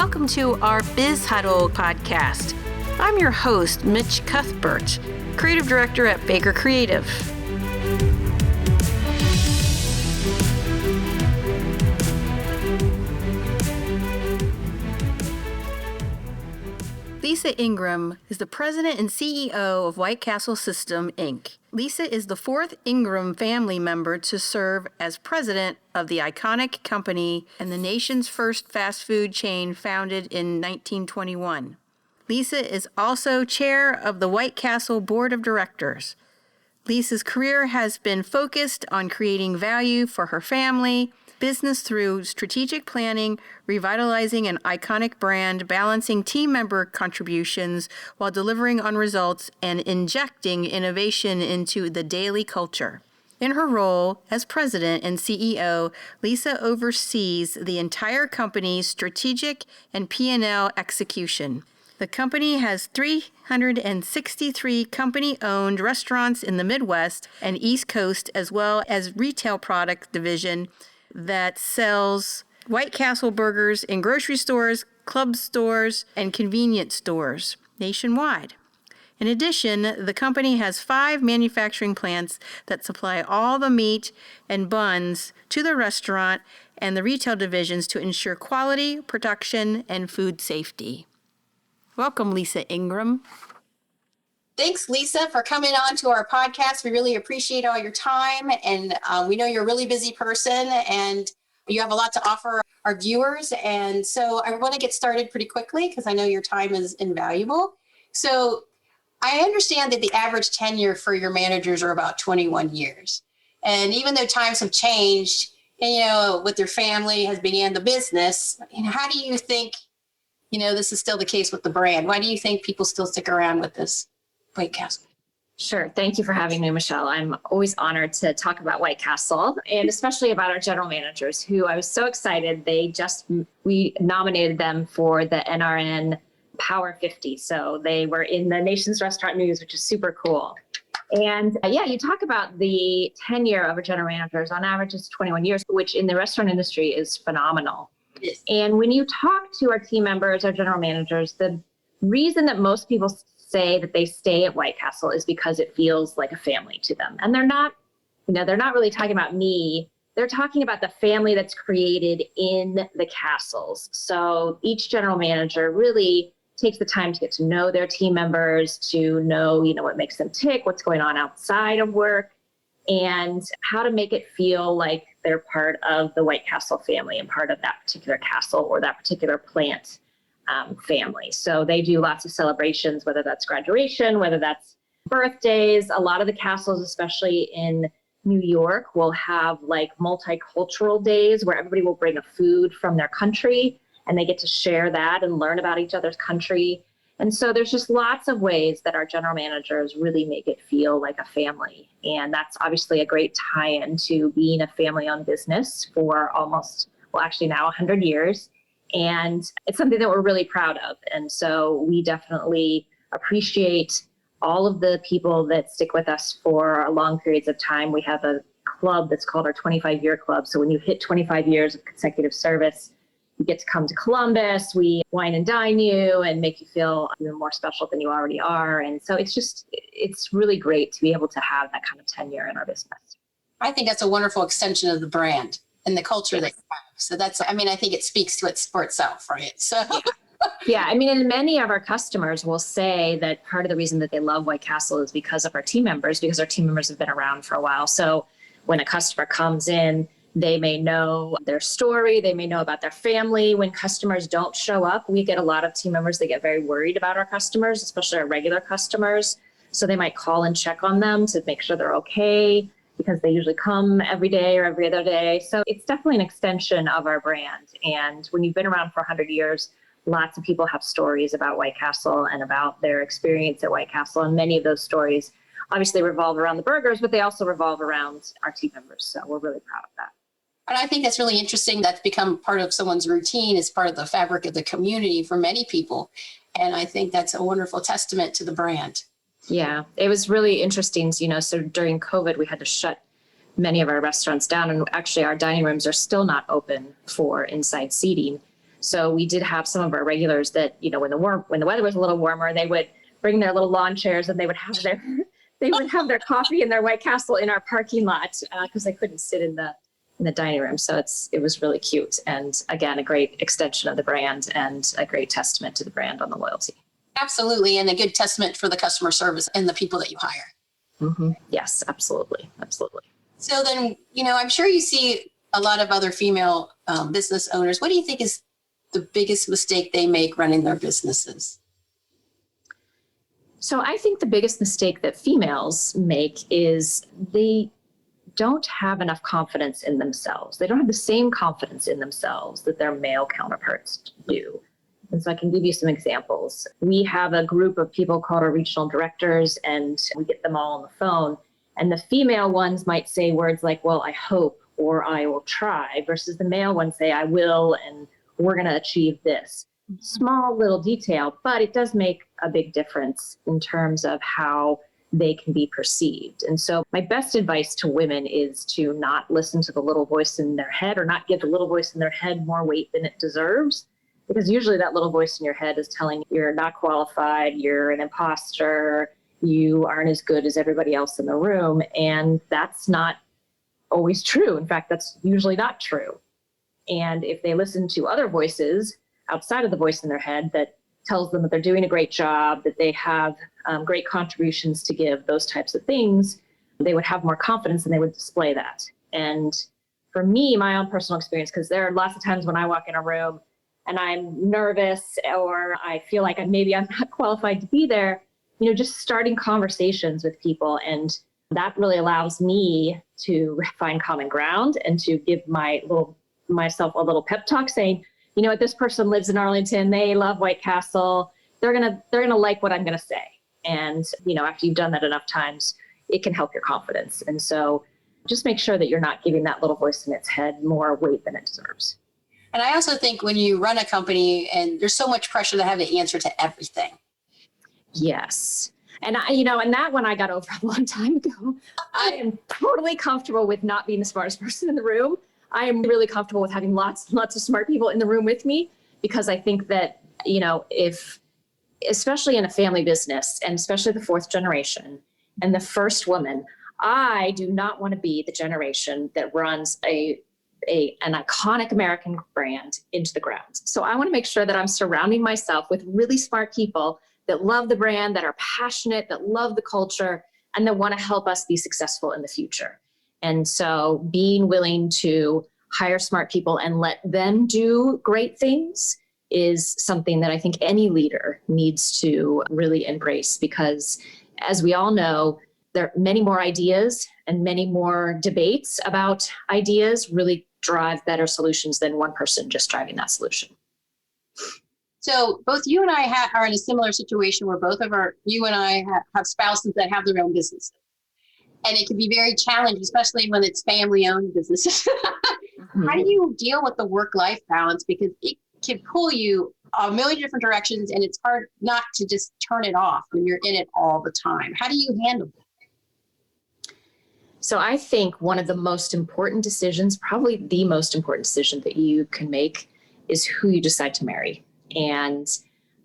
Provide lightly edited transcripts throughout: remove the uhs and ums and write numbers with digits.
Welcome to our Biz Huddle podcast. I'm your host, Mitch Cuthbert, Creative Director at Baker Creative. Lisa Ingram is the president and CEO of Whitecastle System, Inc. Lisa is the fourth Ingram family member to serve as president of the iconic company and the nation's first fast food chain founded in 1921. Lisa is also chair of the Whitecastle Board of Directors. Lisa's career has been focused on creating value for her family, business through strategic planning, revitalizing an iconic brand, balancing team member contributions while delivering on results, and injecting innovation into the daily culture. In her role as president and CEO, Lisa oversees the entire company's strategic and P&L execution. The company has 363 company-owned restaurants in the Midwest and East Coast, as well as retail product division that sells Whitecastle burgers in grocery stores, club stores, and convenience stores nationwide. In addition, the company has 5 manufacturing plants that supply all the meat and buns to the restaurant and the retail divisions to ensure quality, production, and food safety. Welcome, Lisa Ingram. Thanks, Lisa, for coming on to our podcast. We really appreciate all your time, and we know you're a really busy person, and you have a lot to offer our viewers. And so I want to get started pretty quickly because I know your time is invaluable. So I understand that the average tenure for your managers are about 21 years. And even though times have changed, and, with your family has began the business, how do you think, this is still the case with the brand? Why do you think people still stick around with this Whitecastle? Sure. Thank you for having me, Michelle. I'm always honored to talk about Whitecastle and especially about our general managers who I was so excited. We nominated them for the NRN Power 50. So they were in the nation's restaurant news, which is super cool. And you talk about the tenure of our general managers on average is 21 years, which in the restaurant industry is phenomenal. Yes. And when you talk to our team members, our general managers, the reason that most people say that they stay at Whitecastle is because it feels like a family to them. And they're not really talking about me. They're talking about the family that's created in the castles. So each general manager really takes the time to get to know their team members, to know, what makes them tick, what's going on outside of work, and how to make it feel like they're part of the Whitecastle family and part of that particular castle or that particular plant family. So they do lots of celebrations, whether that's graduation, whether that's birthdays. A lot of the castles, especially in New York, will have like multicultural days where everybody will bring a food from their country and they get to share that and learn about each other's country. And so there's just lots of ways that our general managers really make it feel like a family. And that's obviously a great tie-in to being a family-owned business for now 100 years. And it's something that we're really proud of. And so we definitely appreciate all of the people that stick with us for long periods of time. We have a club that's called our 25-year club. So when you hit 25 years of consecutive service, you get to come to Columbus. We wine and dine you and make you feel even more special than you already are. And so it's really great to be able to have that kind of tenure in our business. I think that's a wonderful extension of the brand and the culture that you have. So I think it speaks to it for itself, right? So yeah, and many of our customers will say that part of the reason that they love Whitecastle is because of our team members, because our team members have been around for a while. So when a customer comes in, they may know their story. They may know about their family. When customers don't show up, we get a lot of team members that get very worried about our customers, especially our regular customers. So they might call and check on them to make sure they're okay because they usually come every day or every other day. So it's definitely an extension of our brand. And when you've been around for 100 years, lots of people have stories about Whitecastle and about their experience at Whitecastle. And many of those stories obviously revolve around the burgers, but they also revolve around our team members. So we're really proud of that. And I think that's really interesting. That's become part of someone's routine, as part of the fabric of the community for many people. And I think that's a wonderful testament to the brand. Yeah, it was really interesting. So during COVID, we had to shut many of our restaurants down, and actually our dining rooms are still not open for inside seating. So we did have some of our regulars that, when the weather was a little warmer, they would bring their little lawn chairs and they would have their coffee in their White Castle in our parking lot because they couldn't sit in the dining room. So it was really cute. And again, a great extension of the brand and a great testament to the brand on the loyalty. Absolutely. And a good testament for the customer service and the people that you hire. Mm-hmm. Yes, absolutely. Absolutely. So then, I'm sure you see a lot of other female business owners. What do you think is the biggest mistake they make running their businesses? So I think the biggest mistake that females make is they don't have enough confidence in themselves. They don't have the same confidence in themselves that their male counterparts do. And so I can give you some examples. We have a group of people called our regional directors, and we get them all on the phone. And the female ones might say words like, well, I hope, or I will try, versus the male ones say, I will, and we're going to achieve this. Small little detail, but it does make a big difference in terms of how they can be perceived. And so my best advice to women is to not listen to the little voice in their head, or not give the little voice in their head more weight than it deserves. Because usually that little voice in your head is telling you you're not qualified, you're an imposter, you aren't as good as everybody else in the room. And that's not always true. In fact, that's usually not true. And if they listen to other voices outside of the voice in their head that tells them that they're doing a great job, that they have great contributions to give, those types of things, they would have more confidence and they would display that. And for me, my own personal experience, because there are lots of times when I walk in a room and I'm nervous or I feel like maybe I'm not qualified to be there, just starting conversations with people. And that really allows me to find common ground and to give myself a little pep talk saying, this person lives in Arlington, they love Whitecastle, they're gonna like what I'm gonna say. And, after you've done that enough times, it can help your confidence. And so just make sure that you're not giving that little voice in its head more weight than it deserves. And I also think when you run a company and there's so much pressure to have the answer to everything. Yes. And and that one I got over a long time ago. I am totally comfortable with not being the smartest person in the room. I am really comfortable with having lots of smart people in the room with me, because I think that, if, especially in a family business, and especially the fourth generation and the first woman, I do not want to be the generation that runs an iconic American brand into the ground. So I want to make sure that I'm surrounding myself with really smart people that love the brand, that are passionate, that love the culture, and that want to help us be successful in the future. And so being willing to hire smart people and let them do great things is something that I think any leader needs to really embrace, because as we all know, there are many more ideas and many more debates about ideas really drive better solutions than one person just driving that solution. So both you and I are in a similar situation where you and I have spouses that have their own businesses. And it can be very challenging, especially when it's family-owned businesses. Mm-hmm. How do you deal with the work-life balance? Because it can pull you a million different directions, and it's hard not to just turn it off when you're in it all the time. How do you handle it? So I think one of the most important decisions, probably the most important decision that you can make, is who you decide to marry. And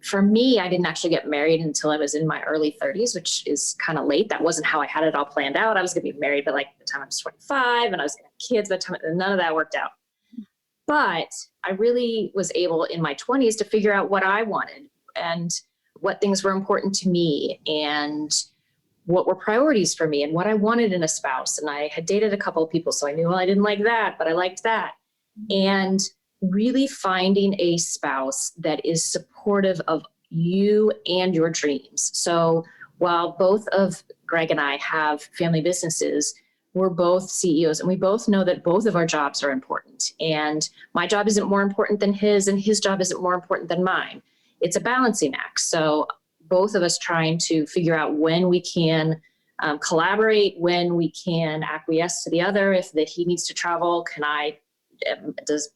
for me, I didn't actually get married until I was in my early 30s, which is kind of late. That wasn't how I had it all planned out. I was going to be married by the time I was 25, and I was going to have kids by the time, none of that worked out. But I really was able in my 20s to figure out what I wanted and what things were important to me and what were priorities for me and what I wanted in a spouse. And I had dated a couple of people, so I knew, well, I didn't like that, but I liked that. And really finding a spouse that is supportive of you and your dreams. So while both of Greg and I have family businesses, we're both CEOs, and we both know that both of our jobs are important. And my job isn't more important than his, and his job isn't more important than mine. It's a balancing act. So both of us trying to figure out when we can collaborate, when we can acquiesce to the other. If that he needs to travel,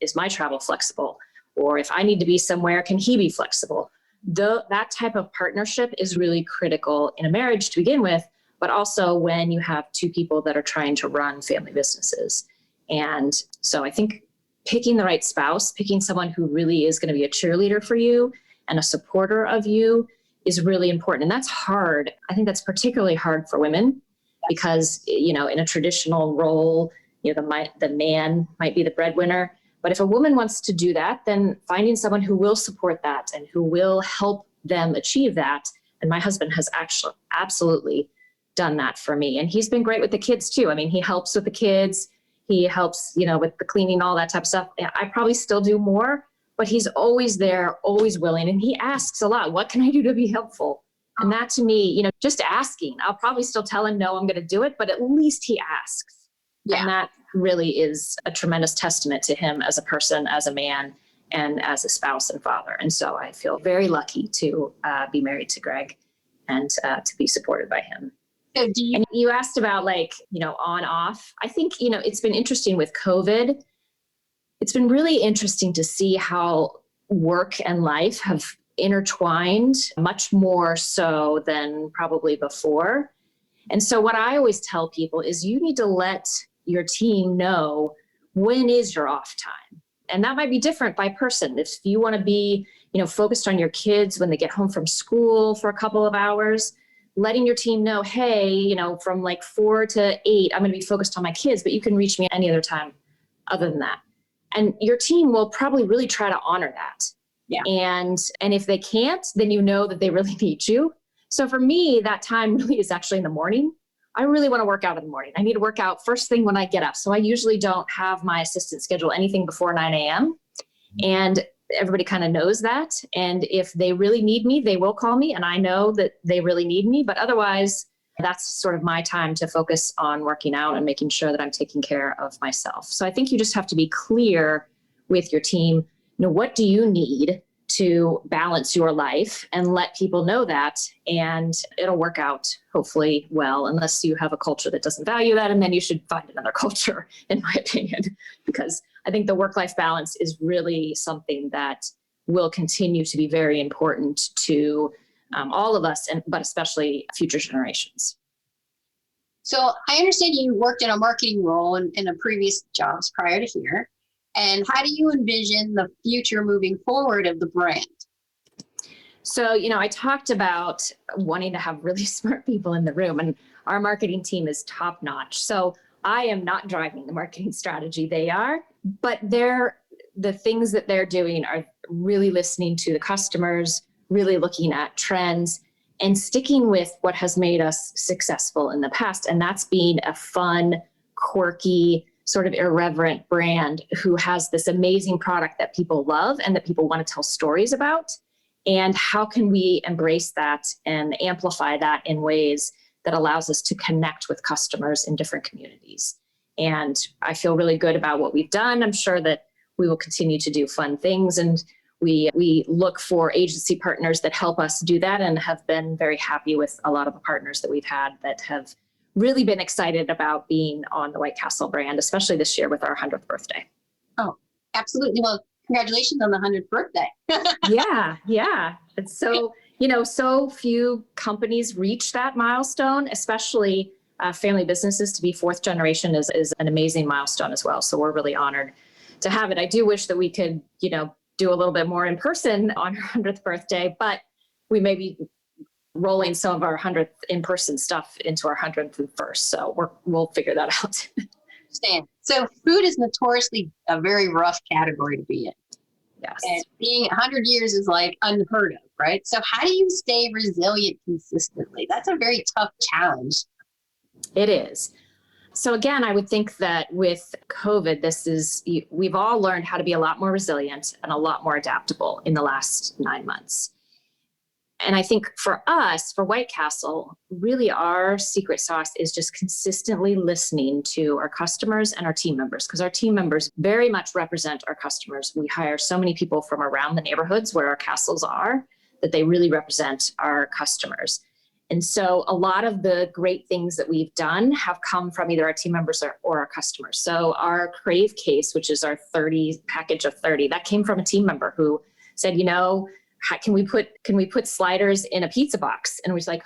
is my travel flexible? Or if I need to be somewhere, can he be flexible? That type of partnership is really critical in a marriage to begin with, but also when you have two people that are trying to run family businesses. And so I think picking the right spouse, picking someone who really is going to be a cheerleader for you and a supporter of you is really important. And that's hard. I think that's particularly hard for women because, in a traditional role, the man might be the breadwinner. But if a woman wants to do that, then finding someone who will support that and who will help them achieve that. And my husband has actually absolutely done that for me. And he's been great with the kids too. I mean, he helps with the kids. He helps, with the cleaning, all that type of stuff. I probably still do more, but he's always there, always willing. And he asks a lot, what can I do to be helpful? And that to me, just asking, I'll probably still tell him, no, I'm going to do it, but at least he asks. Yeah. And that really is a tremendous testament to him as a person, as a man, and as a spouse and father. And so I feel very lucky to be married to Greg and to be supported by him. So and you asked about on off. I think, it's been interesting with COVID. It's been really interesting to see how work and life have intertwined much more so than probably before. And so what I always tell people is you need to let your team know when is your off time. And that might be different by person. If you want to be, focused on your kids when they get home from school for a couple of hours, letting your team know, hey, from like 4 to 8, I'm going to be focused on my kids, but you can reach me any other time other than that. And your team will probably really try to honor that. Yeah. And if they can't, then that they really need you. So for me, that time really is actually in the morning. I really want to work out in the morning. I need to work out first thing when I get up. So I usually don't have my assistant schedule anything before 9 a.m. And everybody kind of knows that. And if they really need me, they will call me. And I know that they really need me. But otherwise, that's sort of my time to focus on working out and making sure that I'm taking care of myself. So I think you just have to be clear with your team. What do you need to balance your life, and let people know that, and it'll work out hopefully well, unless you have a culture that doesn't value that. And then you should find another culture, in my opinion, because I think the work-life balance is really something that will continue to be very important to all of us, but especially future generations. So I understand you worked in a marketing role in a previous jobs prior to here. And how do you envision the future moving forward of the brand? So, I talked about wanting to have really smart people in the room, and our marketing team is top notch. So I am not driving the marketing strategy. They are, but the things that they're doing are really listening to the customers, really looking at trends, and sticking with what has made us successful in the past. And that's being a fun, quirky, sort of irreverent brand who has this amazing product that people love and that people want to tell stories about. And how can we embrace that and amplify that in ways that allows us to connect with customers in different communities? And I feel really good about what we've done. I'm sure that we will continue to do fun things, and we look for agency partners that help us do that, and have been very happy with a lot of the partners that we've had that have really been excited about being on the Whitecastle brand, especially this year with our 100th birthday. Oh, absolutely. Well, congratulations on the 100th birthday. Yeah. It's so, so few companies reach that milestone, especially family businesses. To be fourth generation is an amazing milestone as well. So we're really honored to have it. I do wish that we could, do a little bit more in person on our 100th birthday, but we may be rolling some of our 100th in-person stuff into our 101st. So we'll figure that out. Understand. So food is notoriously a very rough category to be in. Yes. And being 100 years is like unheard of, right? So how do you stay resilient consistently? That's a very tough challenge. It is. So again, I would think that with COVID, we've all learned how to be a lot more resilient and a lot more adaptable in the last 9 months. And I think for us, for Whitecastle, really our secret sauce is just consistently listening to our customers and our team members, because our team members very much represent our customers. We hire so many people from around the neighborhoods where our castles are that they really represent our customers. And so a lot of the great things that we've done have come from either our team members or our customers. So our Crave case, which is our 30 package of 30, that came from a team member who said, can we put sliders in a pizza box? And we was like,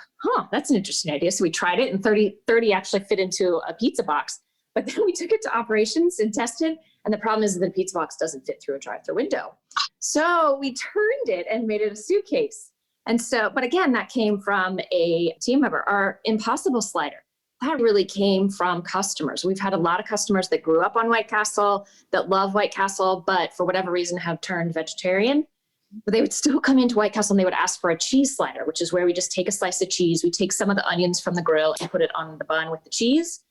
that's an interesting idea. So we tried it, and 30 actually fit into a pizza box. But then we took it to operations and tested. And the problem is that the pizza box doesn't fit through a drive-through window. So we turned it and made it a suitcase. And so, but again, that came from a team member. Our Impossible slider, that really came from customers. We've had a lot of customers that grew up on Whitecastle, that love Whitecastle, but for whatever reason have turned vegetarian. But they would still come into Whitecastle and they would ask for a cheese slider, which is where we just take a slice of cheese. We take some of the onions from the grill and put it on the bun with the cheese.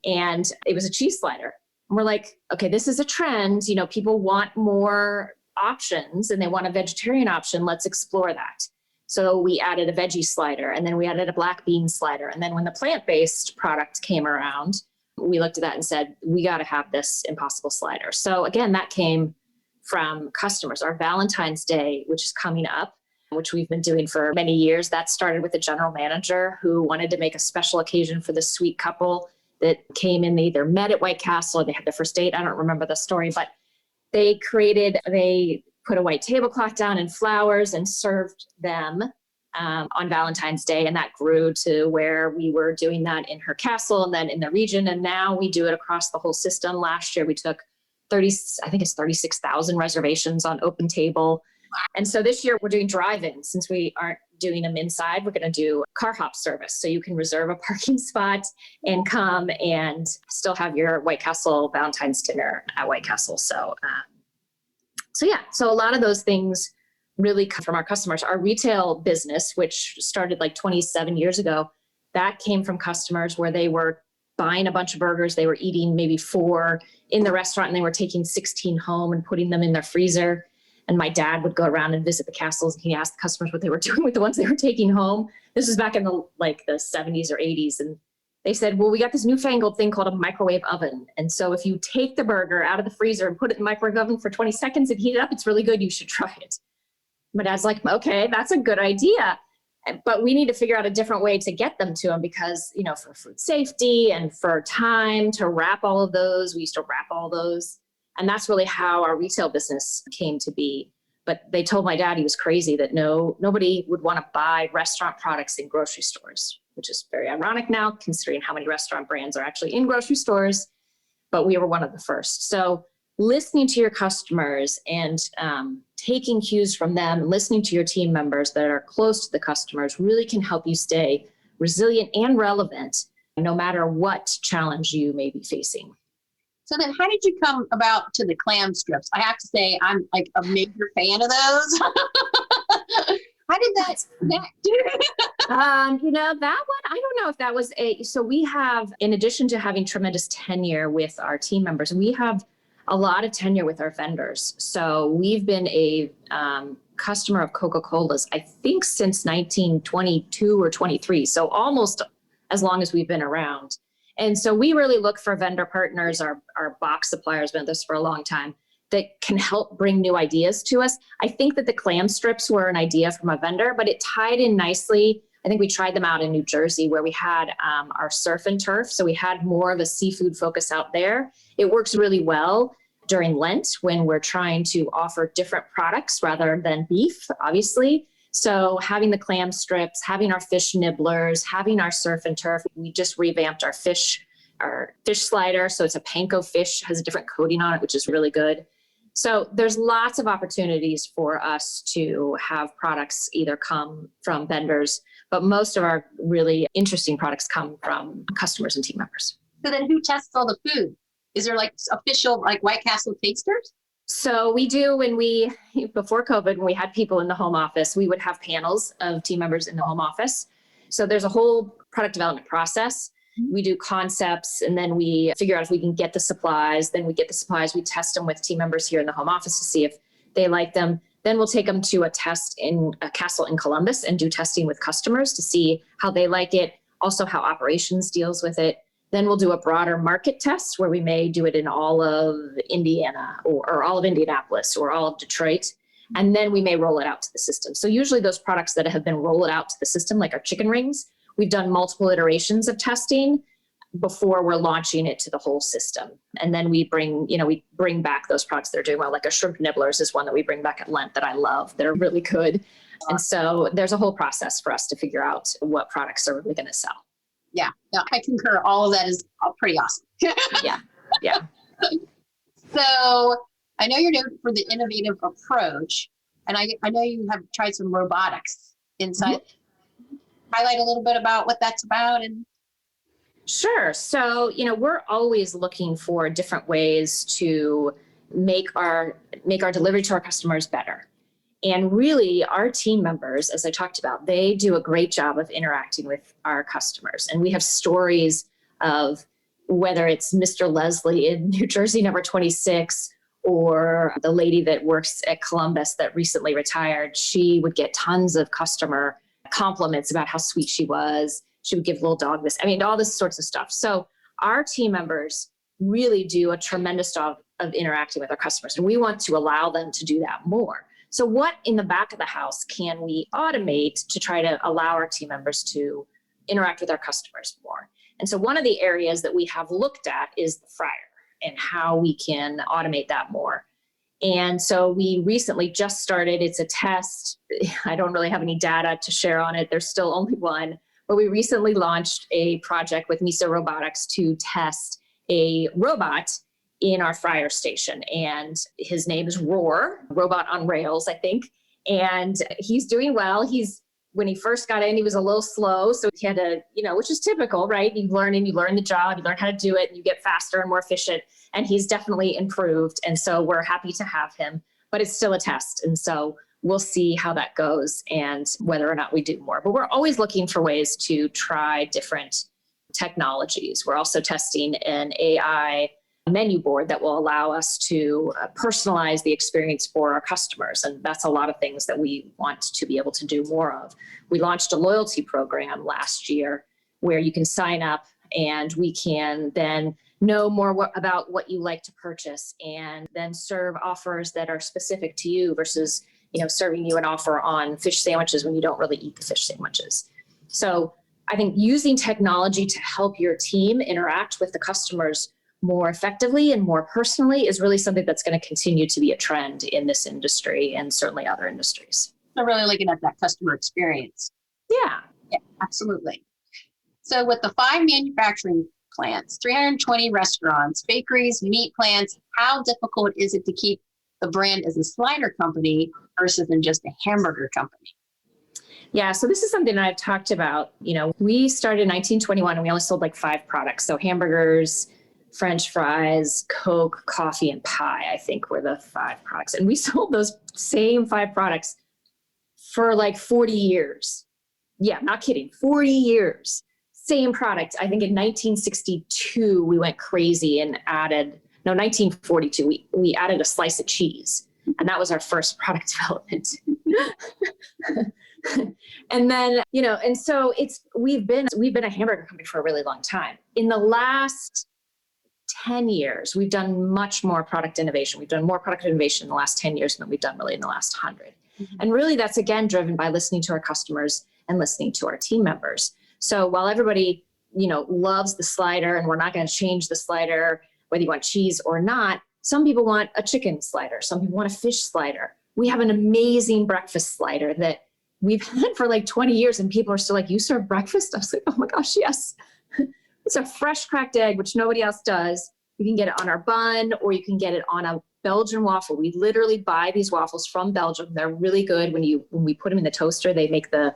And it was a cheese slider. And we're like, okay, this is a trend. You know, people want more options and they want a vegetarian option. Let's explore that. So we added a veggie slider, and then we added a black bean slider. And then when the plant-based product came around, we looked at that and said, we got to have this Impossible slider. So again, that came from customers. Our Valentine's Day, which is coming up, which we've been doing for many years, that started with a general manager who wanted to make a special occasion for the sweet couple that came in. They either met at Whitecastle or they had their first date. I don't remember the story, but they put a white tablecloth down and flowers and served them on Valentine's Day. And that grew to where we were doing that in her castle and then in the region. And now we do it across the whole system. Last year we took 36,000 reservations on Open Table. And so this year we're doing drive-in. Since we aren't doing them inside, we're going to do car hop service. So you can reserve a parking spot and come and still have your Whitecastle Valentine's dinner at Whitecastle. So a lot of those things really come from our customers. Our retail business, which started like 27 years ago, that came from customers where they were buying a bunch of burgers. They were eating maybe 4 in the restaurant and they were taking 16 home and putting them in their freezer. And my dad would go around and visit the castles and he asked the customers what they were doing with the ones they were taking home. This was back in the 70s or 80s. And they said, well, we got this newfangled thing called a microwave oven. And so if you take the burger out of the freezer and put it in the microwave oven for 20 seconds and heat it up, it's really good. You should try it. My dad's like, okay, that's a good idea. But we need to figure out a different way to get them to them because, you know, for food safety and for time to wrap all of those, we used to wrap all those. And that's really how our retail business came to be. But they told my dad he was crazy that nobody would want to buy restaurant products in grocery stores, which is very ironic now considering how many restaurant brands are actually in grocery stores. But we were one of the first. So listening to your customers and taking cues from them, listening to your team members that are close to the customers really can help you stay resilient and relevant no matter what challenge you may be facing. So then how did you come about to the clam strips? I have to say, I'm like a major fan of those. How did that connect? That one, I don't know if that was so we have, in addition to having tremendous tenure with our team members, we have a lot of tenure with our vendors. So we've been a customer of Coca-Cola's, I think since 1922 or 23. So almost as long as we've been around. And so we really look for vendor partners, our box suppliers been with us for a long time, that can help bring new ideas to us. I think that the clam strips were an idea from a vendor, but it tied in nicely. I think we tried them out in New Jersey where we had our surf and turf. So we had more of a seafood focus out there. It works really well during Lent when we're trying to offer different products rather than beef, obviously. So having the clam strips, having our fish nibblers, having our surf and turf, we just revamped our fish slider. So it's a panko fish, has a different coating on it, which is really good. So there's lots of opportunities for us to have products either come from vendors, but most of our really interesting products come from customers and team members. So then who tests all the food? Is there like official like Whitecastle tasters? So we do before COVID, when we had people in the home office, we would have panels of team members in the home office. So there's a whole product development process. We do concepts and then we figure out if we can get the supplies. Then we get the supplies, we test them with team members here in the home office to see if they like them. Then we'll take them to a test in a castle in Columbus and do testing with customers to see how they like it, also how operations deals with it. Then we'll do a broader market test where we may do it in all of Indiana or all of Indianapolis or all of Detroit. And then we may roll it out to the system. So usually those products that have been rolled out to the system, like our chicken rings, we've done multiple iterations of testing before we're launching it to the whole system. And then we bring back those products that are doing well, like a shrimp nibblers is one that we bring back at Lent that I love, that are really good. And so there's a whole process for us to figure out what products are really going to sell. Yeah, no, I concur. All of that is pretty awesome. Yeah. Yeah. So I know you're known for the innovative approach, and I know you have tried some robotics inside. Highlight a little bit about what that's about. And Sure. So, we're always looking for different ways to make our delivery to our customers better. And really, our team members, as I talked about, they do a great job of interacting with our customers. And we have stories of whether it's Mr. Leslie in New Jersey, number 26, or the lady that works at Columbus that recently retired. She would get tons of customer compliments about how sweet she was. She would give little dog this. I mean, all this sorts of stuff. So our team members really do a tremendous job of interacting with our customers, and we want to allow them to do that more. So what in the back of the house can we automate to try to allow our team members to interact with our customers more? And so one of the areas that we have looked at is the fryer and how we can automate that more. And so we recently just started, it's a test. I don't really have any data to share on it. There's still only one, but we recently launched a project with Miso Robotics to test a robot in our fryer station. And his name is Roar, Robot on Rails, I think. And he's doing well. When he first got in, he was a little slow. So he had to, which is typical, right? You learn the job, you learn how to do it, and you get faster and more efficient. And he's definitely improved. And so we're happy to have him, but it's still a test. And so we'll see how that goes and whether or not we do more. But we're always looking for ways to try different technologies. We're also testing an AI menu board that will allow us to personalize the experience for our customers. And that's a lot of things that we want to be able to do more of. We launched a loyalty program last year where you can sign up and we can then know more about what you like to purchase and then serve offers that are specific to you versus, serving you an offer on fish sandwiches when you don't really eat the fish sandwiches. So I think using technology to help your team interact with the customers more effectively and more personally is really something that's going to continue to be a trend in this industry and certainly other industries. So really looking at that customer experience. Yeah. Yeah, absolutely. So with the 5 manufacturing plants, 320 restaurants, bakeries, meat plants, how difficult is it to keep the brand as a slider company versus than just a hamburger company? Yeah, so this is something that I've talked about. We started in 1921 and we only sold like 5 products. So hamburgers, French fries, Coke, coffee, and pie, I think were the 5 products. And we sold those same 5 products for like 40 years. Yeah, not kidding, 40 years. Same product. I think in 1962, we went crazy and 1942, we added a slice of cheese. And that was our first product development. And then, and so we've been a hamburger company for a really long time. In the last 10 years, we've done much more product innovation. We've done more product innovation in the last 10 years than we've done really in the last 100. Mm-hmm. And really that's again driven by listening to our customers and listening to our team members. So while everybody, loves the slider and we're not going to change the slider, whether you want cheese or not, some people want a chicken slider. Some people want a fish slider. We have an amazing breakfast slider that we've had for like 20 years and people are still like, you serve breakfast? I was like, oh my gosh, yes. It's a fresh cracked egg, which nobody else does. You can get it on our bun or you can get it on a Belgian waffle. We literally buy these waffles from Belgium. They're really good. When we put them in the toaster, they make the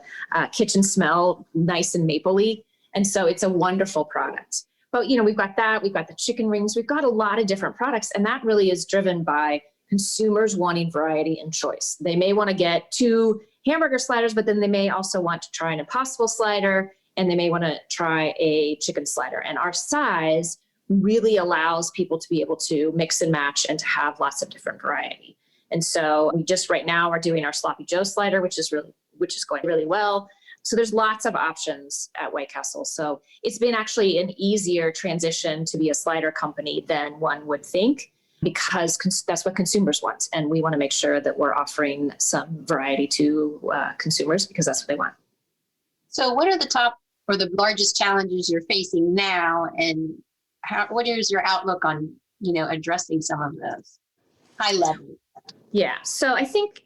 kitchen smell nice and mapley. And so it's a wonderful product. But, we've got that. We've got the chicken rings. We've got a lot of different products. And that really is driven by consumers wanting variety and choice. They may want to get 2 hamburger sliders, but then they may also want to try an Impossible slider and they may want to try a chicken slider. And our size really allows people to be able to mix and match and to have lots of different variety. And so we just right now are doing our Sloppy Joe slider, which is going really well. So there's lots of options at Whitecastle. So it's been actually an easier transition to be a slider company than one would think, because that's what consumers want. And we want to make sure that we're offering some variety to consumers because that's what they want. So what are the top or the largest challenges you're facing now? And what is your outlook on, addressing some of those high level? Yeah. So I think,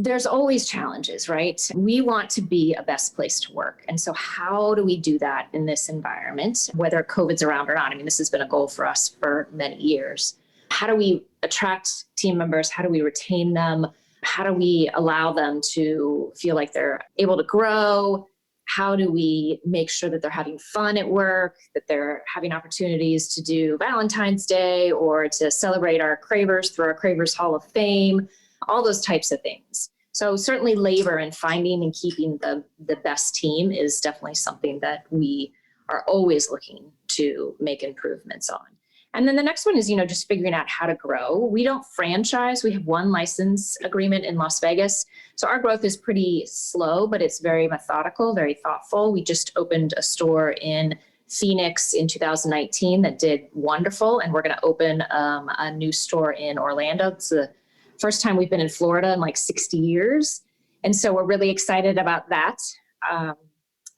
there's always challenges, right? We want to be a best place to work. And so how do we do that in this environment, whether COVID's around or not? I mean, this has been a goal for us for many years. How do we attract team members? How do we retain them? How do we allow them to feel like they're able to grow? How do we make sure that they're having fun at work, that they're having opportunities to do Valentine's Day or to celebrate our Cravers through our Cravers Hall of Fame? All those types of things. So certainly labor and finding and keeping the best team is definitely something that we are always looking to make improvements on. And then the next one is, just figuring out how to grow. We don't franchise. We have one license agreement in Las Vegas. So our growth is pretty slow, but it's very methodical, very thoughtful. We just opened a store in Phoenix in 2019 that did wonderful. And we're going to open a new store in Orlando. It's the first time we've been in Florida in like 60 years. And so we're really excited about that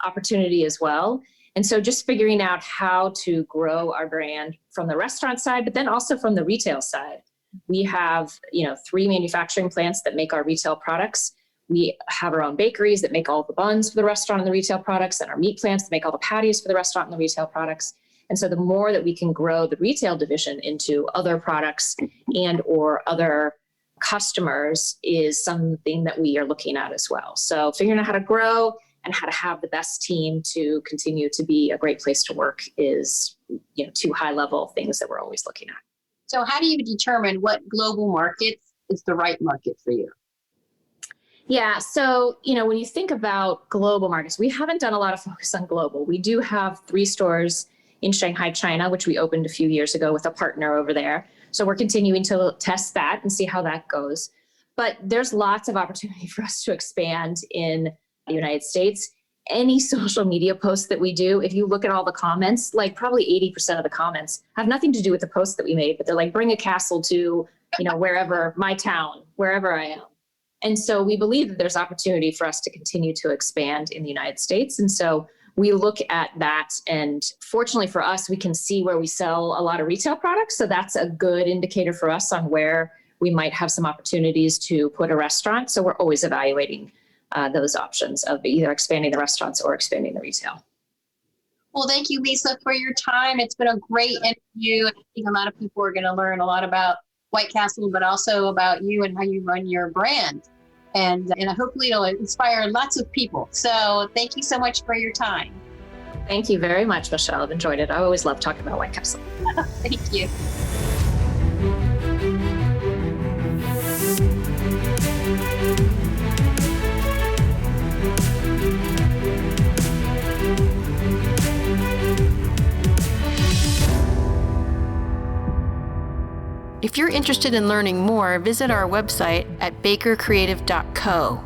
opportunity as well. And so just figuring out how to grow our brand from the restaurant side, but then also from the retail side. We have, 3 manufacturing plants that make our retail products. We have our own bakeries that make all the buns for the restaurant and the retail products, and our meat plants that make all the patties for the restaurant and the retail products. And so the more that we can grow the retail division into other products and or other customers is something that we are looking at as well. So figuring out how to grow and how to have the best team to continue to be a great place to work is, 2 high level things that we're always looking at. So how do you determine what global markets is the right market for you? Yeah. So, when you think about global markets, we haven't done a lot of focus on global. We do have 3 stores in Shanghai, China, which we opened a few years ago with a partner over there. So we're continuing to test that and see how that goes. But there's lots of opportunity for us to expand in the United States. Any social media posts that we do, if you look at all the comments, like probably 80% of the comments have nothing to do with the post that we made, but they're like, bring a castle to, wherever, my town, wherever I am. And so we believe that there's opportunity for us to continue to expand in the United States. And so we look at that, and fortunately for us, we can see where we sell a lot of retail products. So that's a good indicator for us on where we might have some opportunities to put a restaurant. So we're always evaluating those options of either expanding the restaurants or expanding the retail. Well, thank you, Lisa, for your time. It's been a great interview. I think a lot of people are going to learn a lot about Whitecastle, but also about you and how you run your brand. And hopefully it'll inspire lots of people. So thank you so much for your time. Thank you very much, Michelle. I've enjoyed it. I always love talking about Whitecastle. Thank you. If you're interested in learning more, visit our website at bakercreative.co.